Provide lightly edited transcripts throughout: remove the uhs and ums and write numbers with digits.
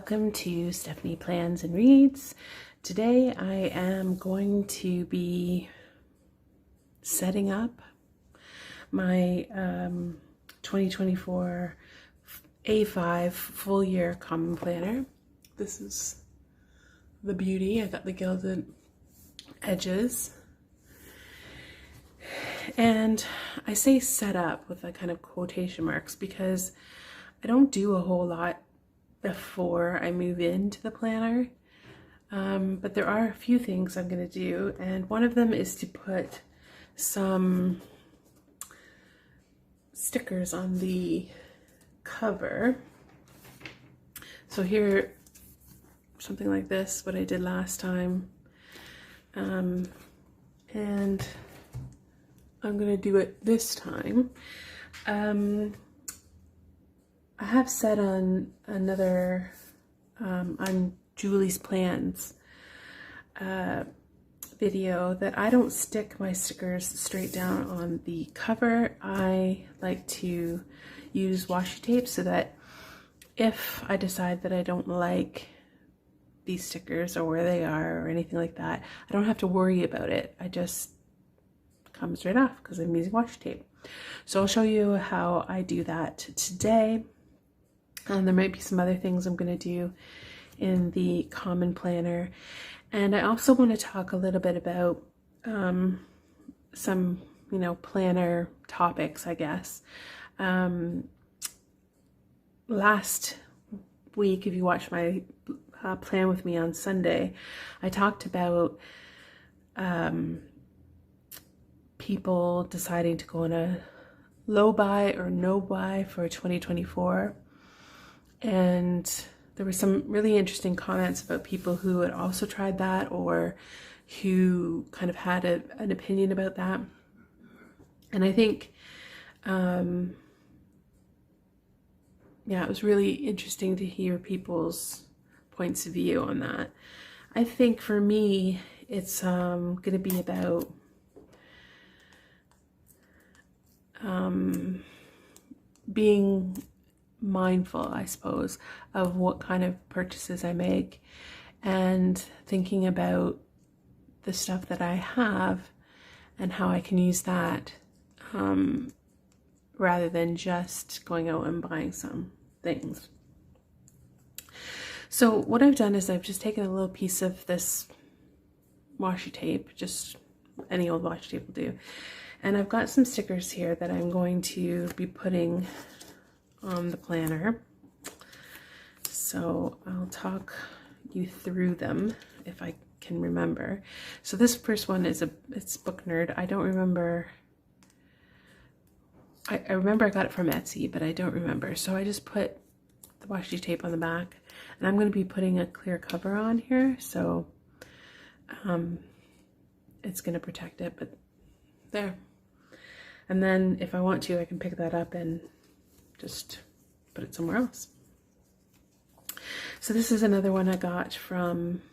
welcome to Stephanie Plans and Reads. Today I am going to be setting up my 2024 A5 full year common planner. This is the beauty. I got the gilded edges. And I say set up with a kind of quotation marks because I don't do a whole lot before I move into the planner, but there are a few things I'm going to do, and one of them is to put some stickers on the cover. So here, something like this, what I did last time, and I'm going to do it this time. I have said on another, on Julie's Plans video that I don't stick my stickers straight down on the cover. I like to use washi tape so that if I decide that I don't like these stickers or where they are or anything like that, I don't have to worry about it. I just comes right off because I'm using washi tape. So I'll show you how I do that today. There might be some other things I'm going to do in the common planner. And I also want to talk a little bit about some, planner topics, I guess. Last week, if you watched my plan with me on Sunday, I talked about people deciding to go on a low buy or no buy for 2024. And there were some really interesting comments about people who had also tried that or who kind of had an opinion about that. And I think, it was really interesting to hear people's points of view on that. I think for me, it's going to be about being mindful, I suppose, of what kind of purchases I make and thinking about the stuff that I have and how I can use that rather than just going out and buying some things. So what I've done is I've just taken a little piece of this washi tape, just any old washi tape will do, and I've got some stickers here that I'm going to be putting on the planner. So I'll talk you through them if I can remember. So this first one is it's Book Nerd. I don't remember. I remember I got it from Etsy, but I don't remember. So I just put the washi tape on the back, and I'm going to be putting a clear cover on here. So it's going to protect it, but there. And then if I want to, I can pick that up and just put it somewhere else. So this is another one I got from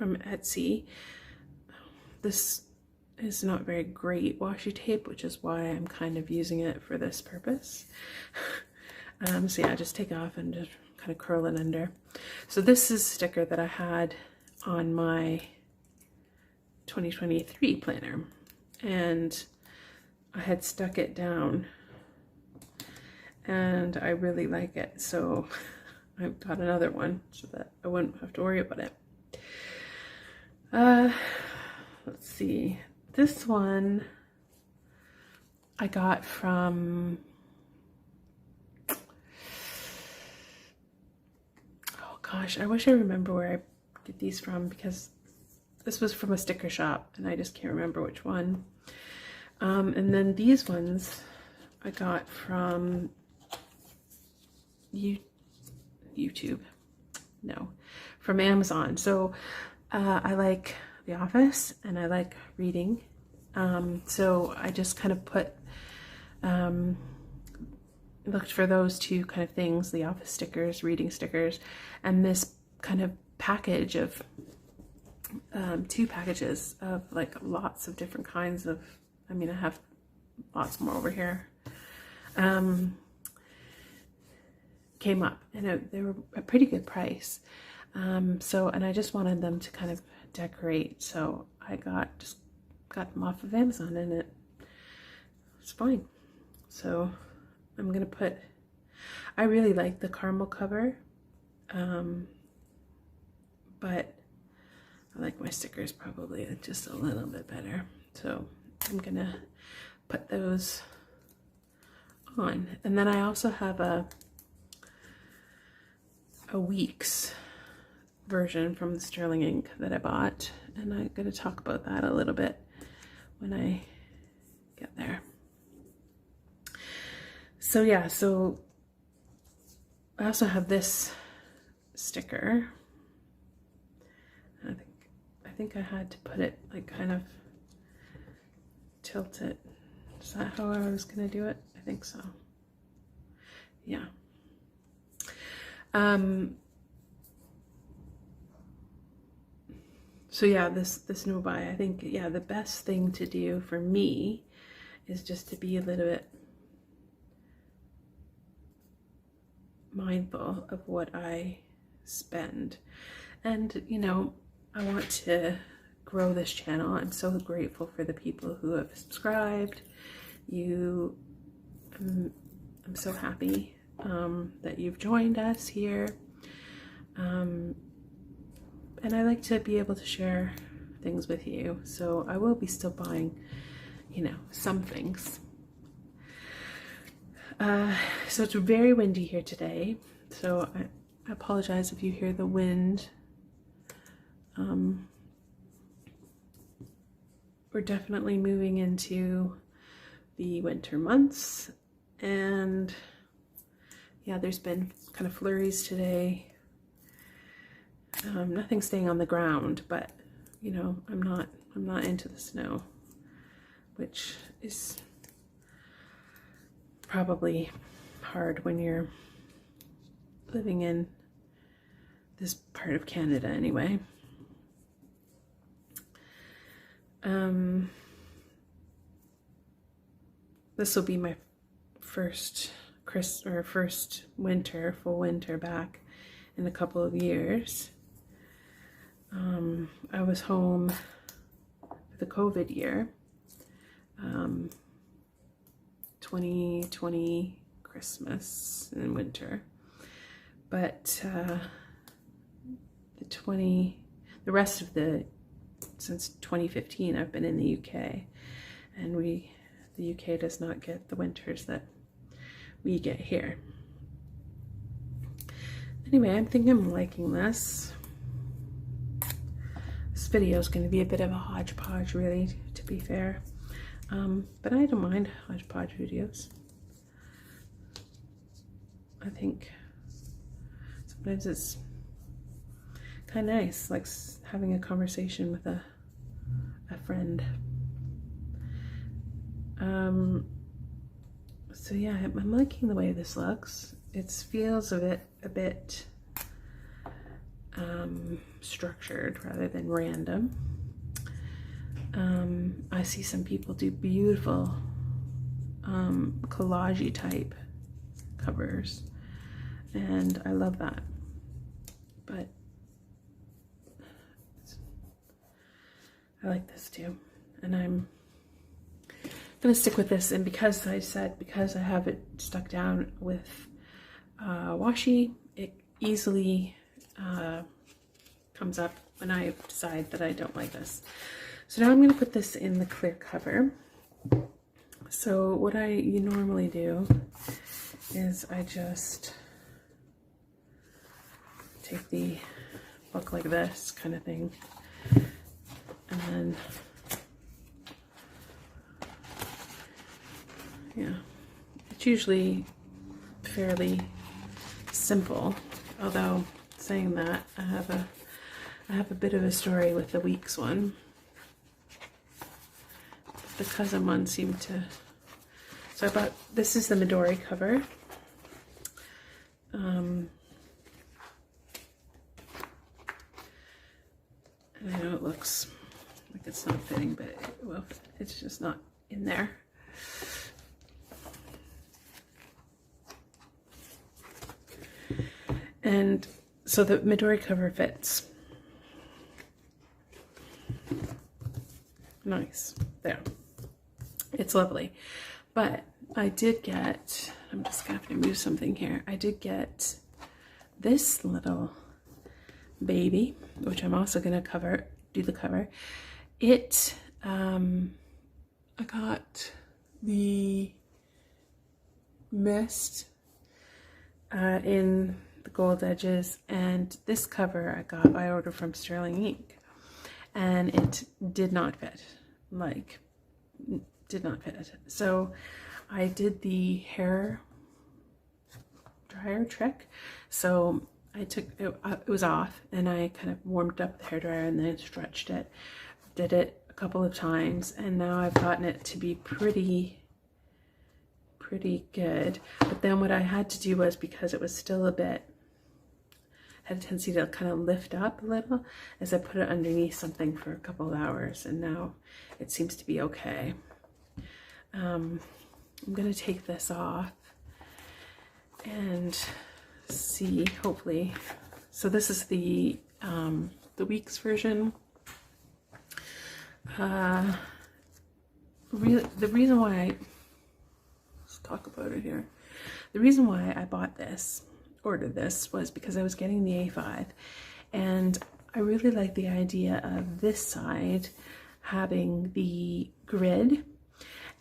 Etsy. This is not very great washi tape, which is why I'm kind of using it for this purpose. So yeah, just take off and just kind of curl it under. So this is a sticker that I had on my 2023 planner, and I had stuck it down and I really like it, so I got another one so that I wouldn't have to worry about it. Let's see, this one I got from, oh gosh, I wish I remember where I get these from, because this was from a sticker shop and I just can't remember which one. And then these ones I got from YouTube, no, from Amazon. So I like The Office and I like reading. So I just kind of looked for those two kind of things, The Office stickers, reading stickers, and this kind of package of two packages of like lots of different kinds of, I have lots more over here, came up, and they were a pretty good price. And I just wanted them to kind of decorate, so I just got them off of Amazon, and it's fine. So I'm gonna put, I really like the caramel cover, but I like my stickers probably just a little bit better. So I'm gonna put those on. And then I also have a Weeks version from the Sterling Ink that I bought, and I'm going to talk about that a little bit when I get there. So yeah, so I also have this sticker. I think I had to put it like kind of tilt it. Is that how I was going to do it? I think so. Yeah. So yeah, this no buy, I think, yeah, the best thing to do for me is just to be a little bit mindful of what I spend. And, you know, I want to grow this channel. I'm so grateful for the people who have subscribed. I'm so happy that you've joined us here. And I like to be able to share things with you. So I will be still buying, you know, some things. So it's very windy here today. So I apologize if you hear the wind. We're definitely moving into the winter months, and yeah, there's been kind of flurries today. Nothing staying on the ground, but you know, I'm not into the snow, which is probably hard when you're living in this part of Canada anyway. This will be my first full winter back in a couple of years. I was home for the COVID year, 2020 Christmas and winter, but the rest of since 2015 I've been in the UK, and the UK does not get the winters that we get here. Anyway, I'm thinking I'm liking this. This video is going to be a bit of a hodgepodge, really, to be fair. But I don't mind hodgepodge videos. I think sometimes it's kind of nice, like having a conversation with a friend. So yeah, I'm liking the way this looks. It feels a bit structured rather than random. I see some people do beautiful collage-y type covers, and I love that. But I like this too, and I'm gonna stick with this. And because I have it stuck down with washi, it easily comes up when I decide that I don't like this. So now I'm gonna put this in the clear cover. So what you normally do is I just take the book like this kind of thing, and then yeah, it's usually fairly simple, although saying that, I have a bit of a story with the Weeks one. The cousin one seemed to, so I bought, this is the Midori cover. And I know it looks like it's not fitting, but it's just not in there. And so the Midori cover fits. Nice. There. It's lovely. But I did get, I'm just going to have to move something here. I did get this little baby, which I'm also going to do the cover. It, I got the mist in the gold edges, and this cover I ordered from Sterling Ink, and it did not fit, like did not fit. So I did the hair dryer trick. So I took it was off, and I kind of warmed up the hair dryer and then stretched it, did it a couple of times, and now I've gotten it to be pretty good. But then what I had to do was, because it was still a bit, had a tendency to kind of lift up a little, as I put it underneath something for a couple of hours, and now it seems to be okay. I'm gonna take this off and see, hopefully. So this is the week's version. The reason why, let's talk about it here. The reason why I ordered this, was because I was getting the A5, and I really like the idea of this side having the grid,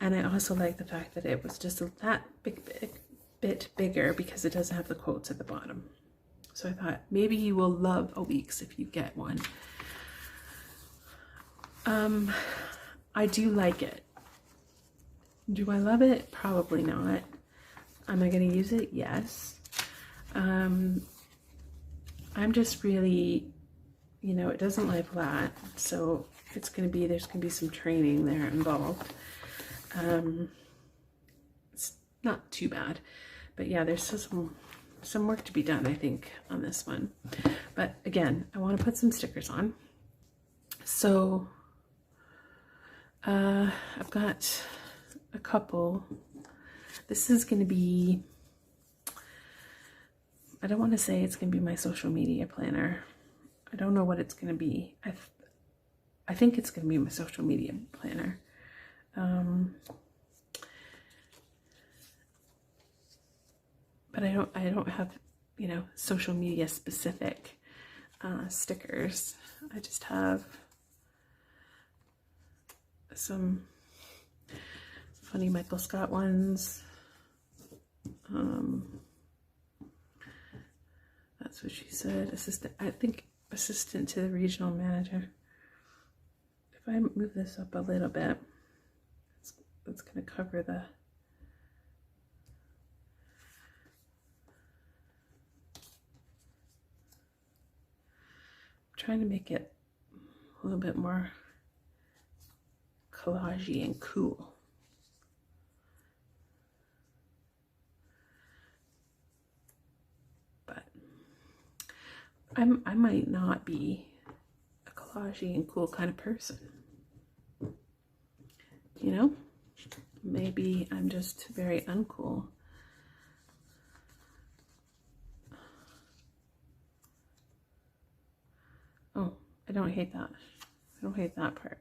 and I also like the fact that it was just that bit bigger, because it doesn't have the quotes at the bottom. So I thought maybe you will love a Weeks if you get one. I do like it. Do I love it? Probably not. Am I going to use it? Yes. I'm just really, you know, it doesn't lie flat, so there's going to be some training there involved. It's not too bad, but yeah, there's still some work to be done, I think, on this one. But again, I want to put some stickers on. So I've got a couple. This is going to be, I don't want to say it's going to be my social media planner. I don't know what it's going to be. I think it's going to be my social media planner. But I don't have, you know, social media specific stickers. I just have some funny Michael Scott ones. That's what she said. Assistant to the regional manager. If I move this up a little bit, it's going to cover the, I'm trying to make it a little bit more collagey and cool. I might not be a collagey and cool kind of person. You know? Maybe I'm just very uncool. Oh, I don't hate that. I don't hate that part.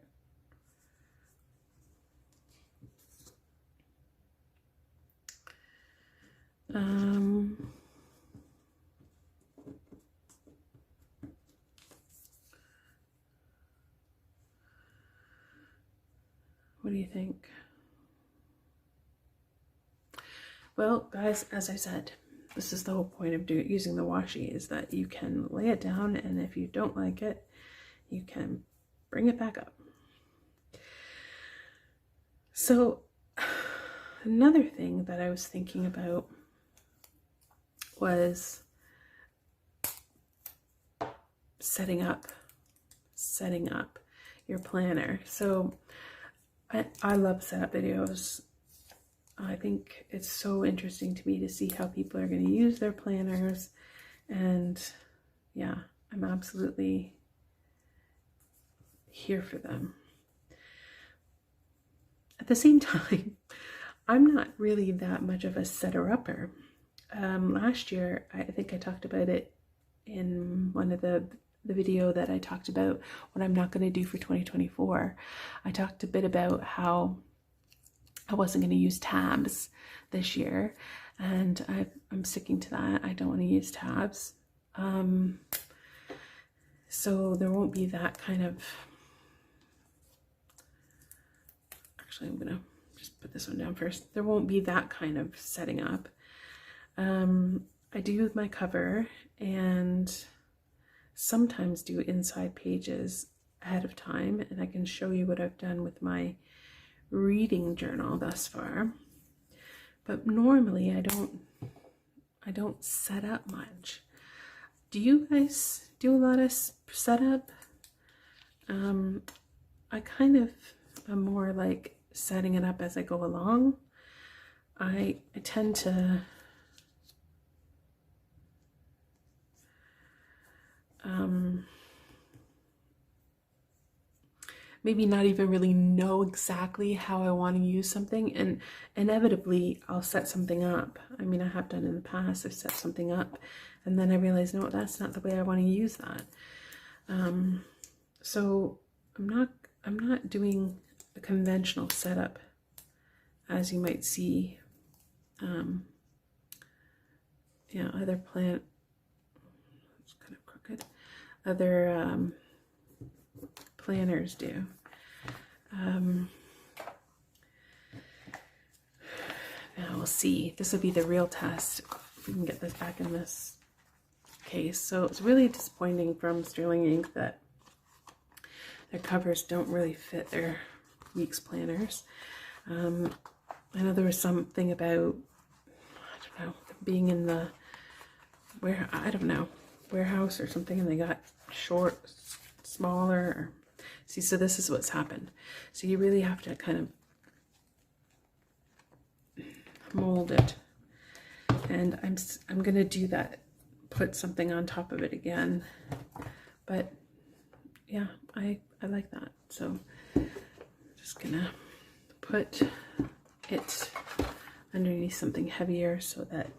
What do you think? Well, guys, as I said, this is the whole point of using the washi, is that you can lay it down, and if you don't like it, you can bring it back up. So another thing that I was thinking about was setting up your planner. So I love setup videos. I think it's so interesting to me to see how people are going to use their planners, and yeah, I'm absolutely here for them. At the same time, I'm not really that much of a setter-upper. last year, I think I talked about it in one of the video that I talked about what I'm not going to do for 2024. I talked a bit about how I wasn't going to use tabs this year, and I'm sticking to that. I don't want to use tabs. So there won't be that kind of, actually I'm going to just put this one down first. There won't be that kind of setting up. I do with my cover, and sometimes do inside pages ahead of time, and I can show you what I've done with my reading journal thus far. But normally I don't set up much. Do you guys do a lot of setup? I kind of am more like setting it up as I go along. I tend to maybe not even really know exactly how I want to use something, and inevitably I'll set something up. I mean, I have done in the past. I've set something up and then I realize, no, that's not the way I want to use that. So I'm not doing a conventional setup as you might see other it's kind of crooked, other planners do. Now we'll see. This will be the real test if we can get this back in this case. So it's really disappointing from Sterling Ink that their covers don't really fit their week's planners. I know there was something about, I don't know, being in the warehouse or something, and they got short, smaller. See, so this is what's happened. So you really have to kind of mold it, and I'm gonna do that, put something on top of it again. But yeah, I like that. So I'm just gonna put it underneath something heavier so that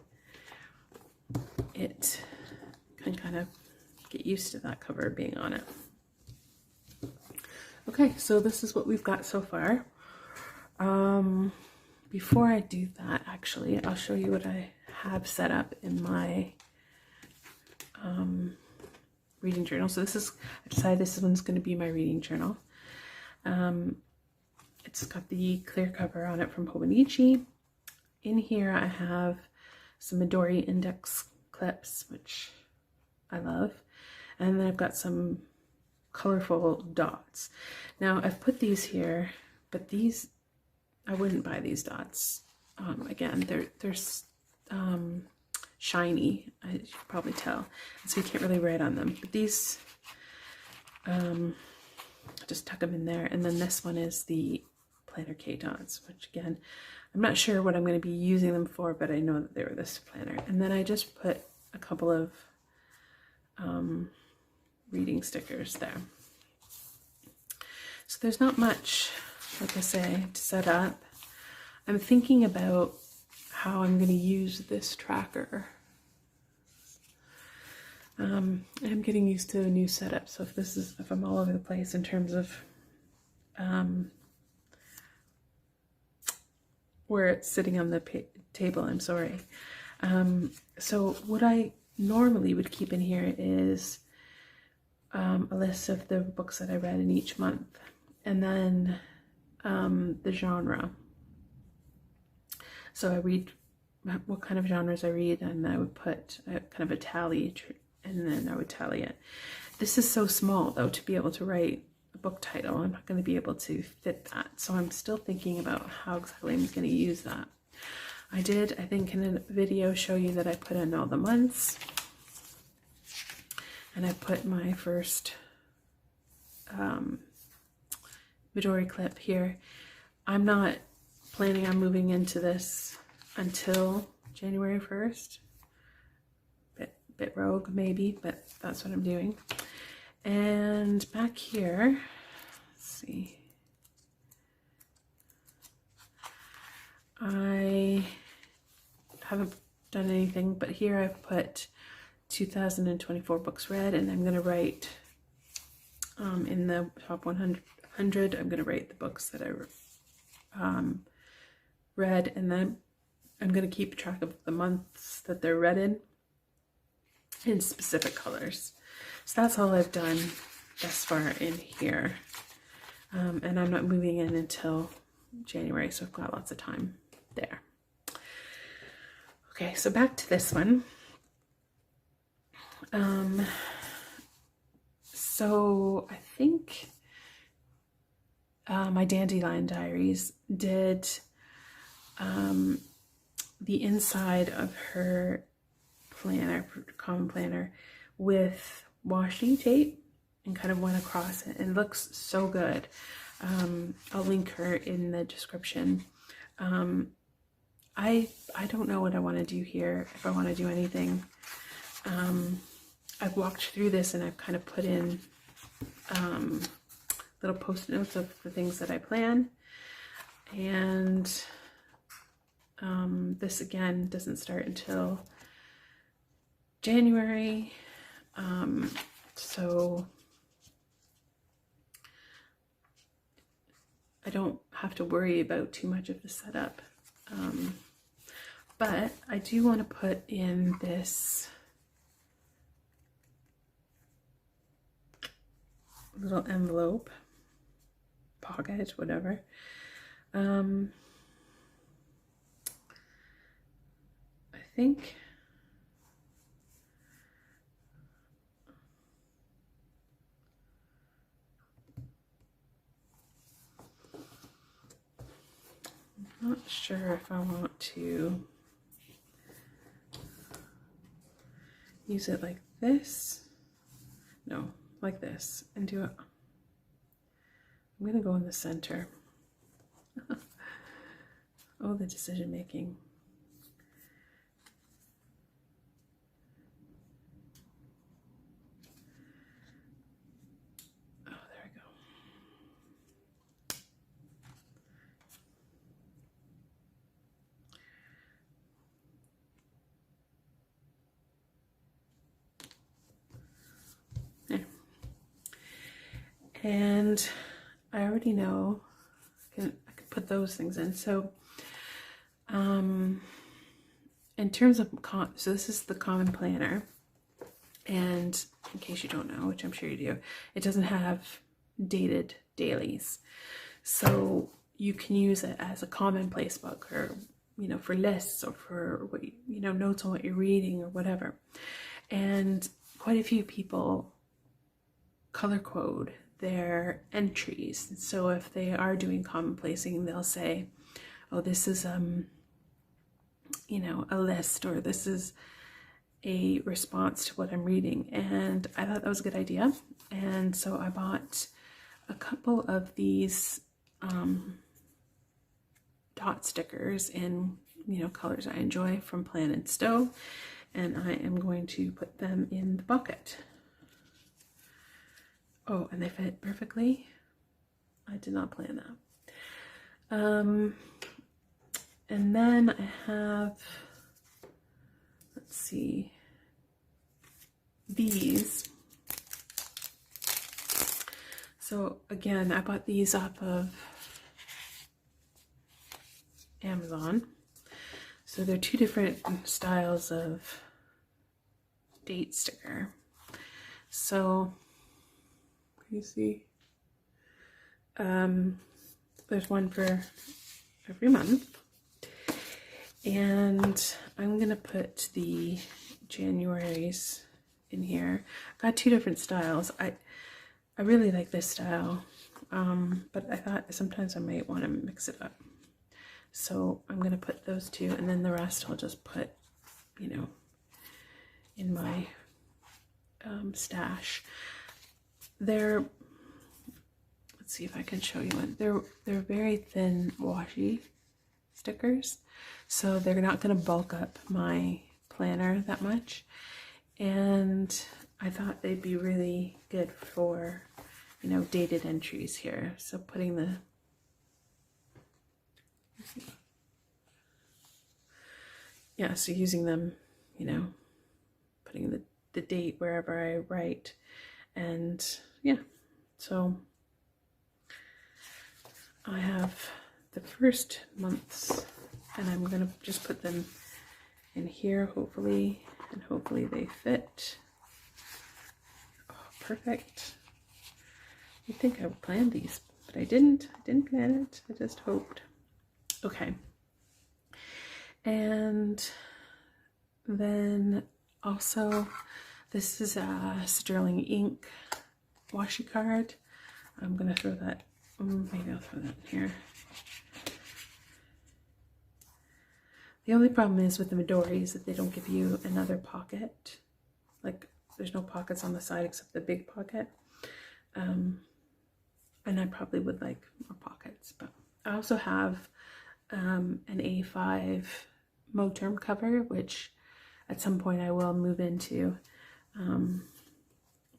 it can kind of get used to that cover being on it. Okay, so this is what we've got so far. Before I do that, actually, I'll show you what I have set up in my reading journal. So this is, I decided this one's going to be my reading journal. It's got the clear cover on it from Hobonichi. In here I have some Midori index clips, which I love. And then I've got some colorful dots. Now I've put these here, but these, I wouldn't buy these dots. Again, they're shiny, as you can probably tell, so you can't really write on them. But these, just tuck them in there. And then this one is the Planner K dots, which again, I'm not sure what I'm going to be using them for, but I know that they were this planner. And then I just put a couple of reading stickers there. So there's not much, like I say, to set up. I'm thinking about how I'm going to use this tracker. I'm getting used to a new setup, so if I'm all over the place in terms of where it's sitting on the table, I'm sorry. So what I normally would keep in here is a list of the books that I read in each month, and then the genre. So I read what kind of genres I read, and I would put kind of a tally, and then I would tally it. This is so small though to be able to write a book title. I'm not going to be able to fit that, so I'm still thinking about how exactly I'm going to use that. I did, I think, in a video show you that I put in all the months, and I put my first Midori clip here. I'm not planning on moving into this until January 1st. Bit rogue maybe, but that's what I'm doing. And back here, let's see, I have done anything, but here I've put 2024 books read, and I'm going to write in the top 100, I'm going to write the books that I read, and then I'm going to keep track of the months that they're read in specific colors. So that's all I've done thus far in here. And I'm not moving in until January, so I've got lots of time there. Okay, so back to this one. So I think my Dandelion Diaries did the inside of her planner, common planner, with washi tape and kind of went across it, and it looks so good. I'll link her in the description. I don't know what I want to do here, if I want to do anything. I've walked through this and I've kind of put in little post-it notes of the things that I plan, and this again doesn't start until January, so I don't have to worry about too much of the setup, but I do want to put in this little envelope, pocket, whatever. I think I'm not sure if I want to use it like this. No, like this, and do it. I'm gonna go in the center. Oh, the decision making. Oh, there we go. There. And I already know I can put those things in. So in terms of so this is the common planner, and in case you don't know, which I'm sure you do, it doesn't have dated dailies, so you can use it as a commonplace book, or for lists, or for what notes on what you're reading or whatever. And quite a few people color code their entries. So if they are doing commonplacing, they'll say, oh, this is a list, or this is a response to what I'm reading. And I thought that was a good idea, and so I bought a couple of these dot stickers in colors I enjoy from Plan and Stow, and I am going to put them in the bucket. Oh, and they fit perfectly. I did not plan that. And then I have, let's see, these. So again, I bought these off of Amazon. So they're two different styles of date sticker. So you see, there's one for every month, and I'm gonna put the January's in here. I got two different styles. I really like this style, but I thought sometimes I might want to mix it up, so I'm gonna put those two, and then the rest I'll just put in my stash. They're, let's see if I can show you one. They're very thin washi stickers, so they're not going to bulk up my planner that much, and I thought they'd be really good for dated entries here. So putting the yeah, so using them, you know, putting the date wherever I write, and yeah, so I have the first months, and I'm gonna just put them in here, hopefully, and hopefully they fit. Oh, perfect. You'd think I would plan these, but I didn't. I didn't plan it. I just hoped. Okay. And then also, this is a sterling ink washi card. I'm gonna throw that, maybe I'll throw that in here. The only problem is with the Midori is that they don't give you another pocket. Like, there's no pockets on the side except the big pocket. And I probably would like more pockets, but I also have an A5 Moterm cover, which at some point I will move into.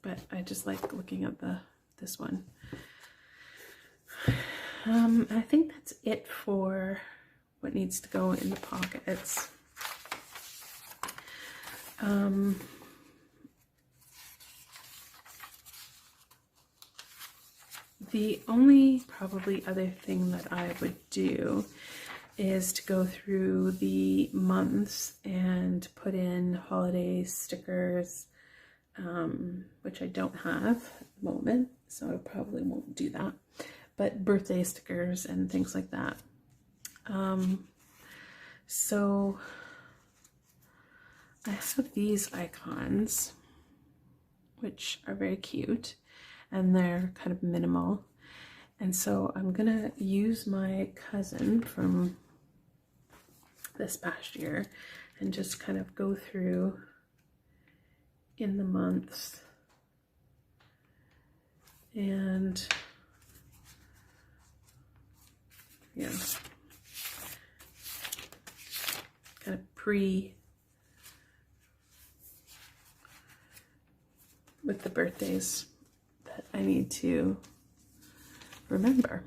But I just like looking at this one. I think that's it for what needs to go in the pockets. The only probably other thing that I would do is to go through the months and put in holiday stickers, which I don't have at the moment, so I probably won't do that, but birthday stickers and things like that. So I have these icons, which are very cute, and they're kind of minimal. And so I'm gonna use my cousin from this past year and just kind of go through in the months and yeah, kind of with the birthdays that I need to remember.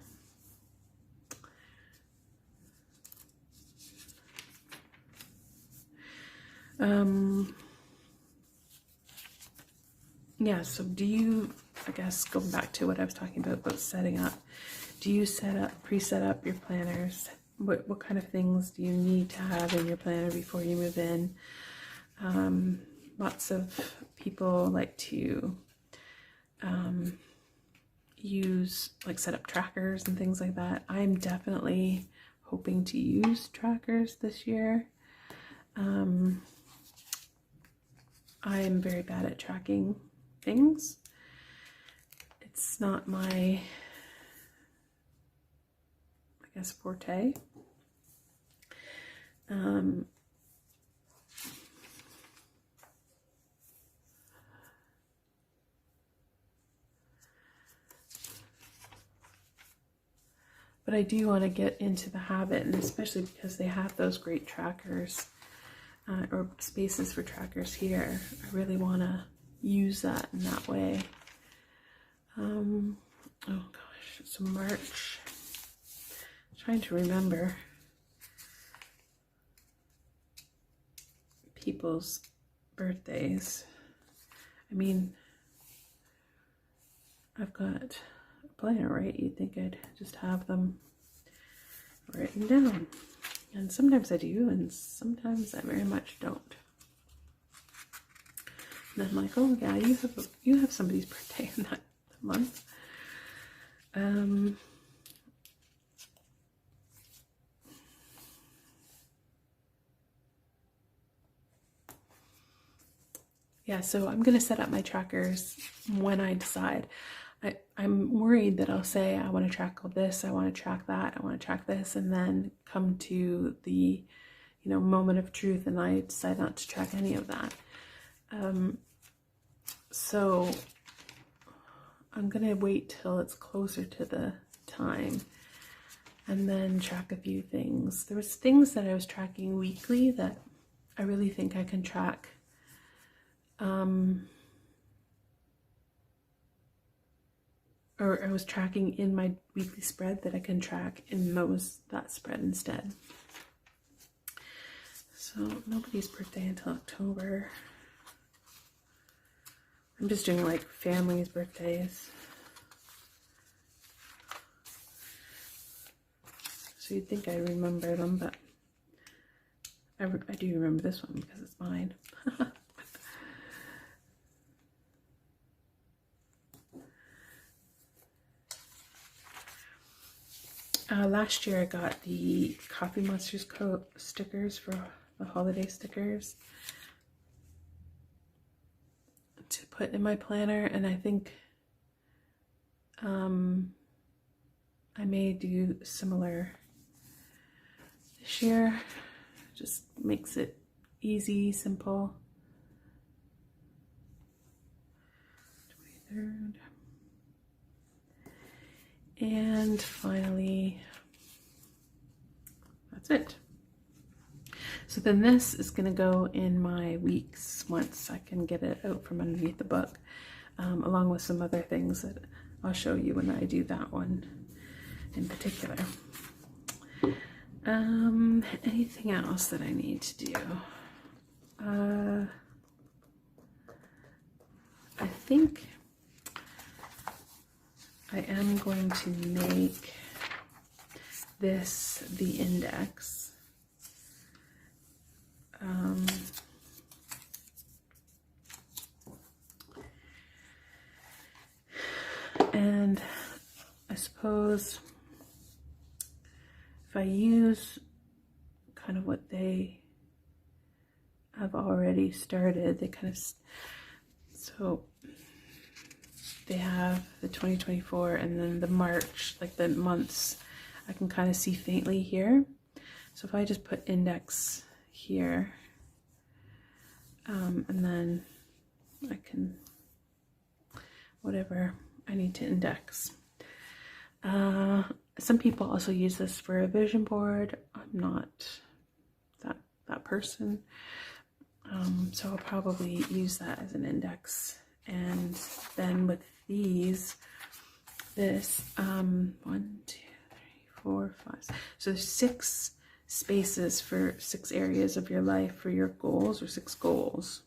Yeah, so do you, I guess going back to what I was talking about setting up, do you pre-set up your planners? What kind of things do you need to have in your planner before you move in? Lots of people like to set up trackers and things like that. I'm definitely hoping to use trackers this year. I'm very bad at tracking things. It's not my, I guess, forte. But I do want to get into the habit, and especially because they have those great trackers or spaces for trackers here. I really want to use that in that way. Oh gosh, it's March. I'm trying to remember people's birthdays. I mean, I've got a planner, right? You'd think I'd just have them written down. And sometimes I do, and sometimes I very much don't. And I'm like, oh yeah, you have somebody's birthday in that month. Yeah, so I'm gonna set up my trackers when I decide. I'm worried that I'll say I want to track all this, I want to track that, I want to track this, and then come to the, moment of truth and I decide not to track any of that. So I'm gonna wait till it's closer to the time and then track a few things. There was things that I was tracking weekly that I really think I can track or I was tracking in my weekly spread that I can track in that spread instead. So nobody's birthday until October. I'm just doing like families' birthdays. So you'd think I remember them, but I do remember this one because it's mine. Last year I got the Coffee Monsters stickers for the holiday stickers to put in my planner, and I think I may do similar this year. Just makes it easy, simple. 23rd. And finally, that's it. So then this is going to go in my weeks once I can get it out from underneath the book, along with some other things that I'll show you when I do that one in particular. Anything else that I need to do? I think I am going to make this the index. And I suppose if I use kind of what they have already started, they kind of, so they have the 2024 and then the March, like the months, I can kind of see faintly here. So if I just put index here, and then I can, whatever I need to index. Some people also use this for a vision board. I'm not that person. So I'll probably use that as an index. And then with these, this, 1, 2, 3, 4, 5. So there's 6 spaces for 6 areas of your life for your goals, or 6 goals,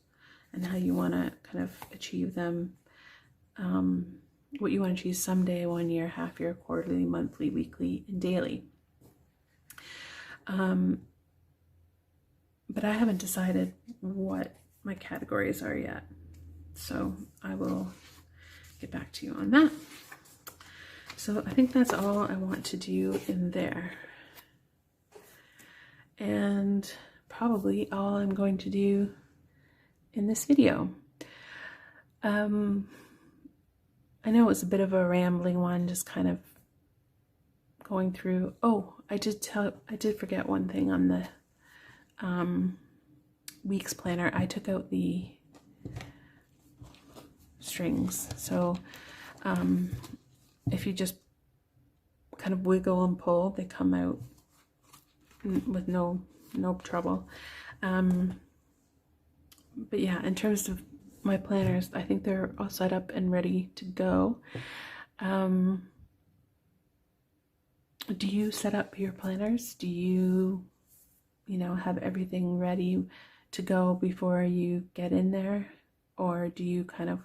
and how you want to kind of achieve them. What you want to achieve someday, 1 year, half year, quarterly, monthly, weekly, and daily. But I haven't decided what my categories are yet. So I will get back to you on that. So I think that's all I want to do in there. And probably all I'm going to do in this video. I know it was a bit of a rambling one, just kind of going through. Oh, I did forget one thing on the weeks planner. I took out the strings. So if you just kind of wiggle and pull, they come out with no trouble. But yeah, in terms of my planners, I think they're all set up and ready to go. Do you set up your planners? Do you have everything ready to go before you get in there? Or do you kind of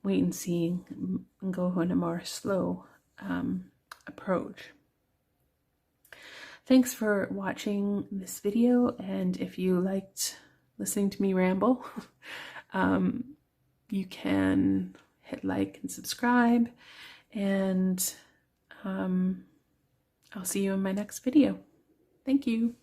wait and see and go in a more slow approach? Thanks for watching this video, and if you liked listening to me ramble, you can hit like and subscribe, and I'll see you in my next video. Thank you.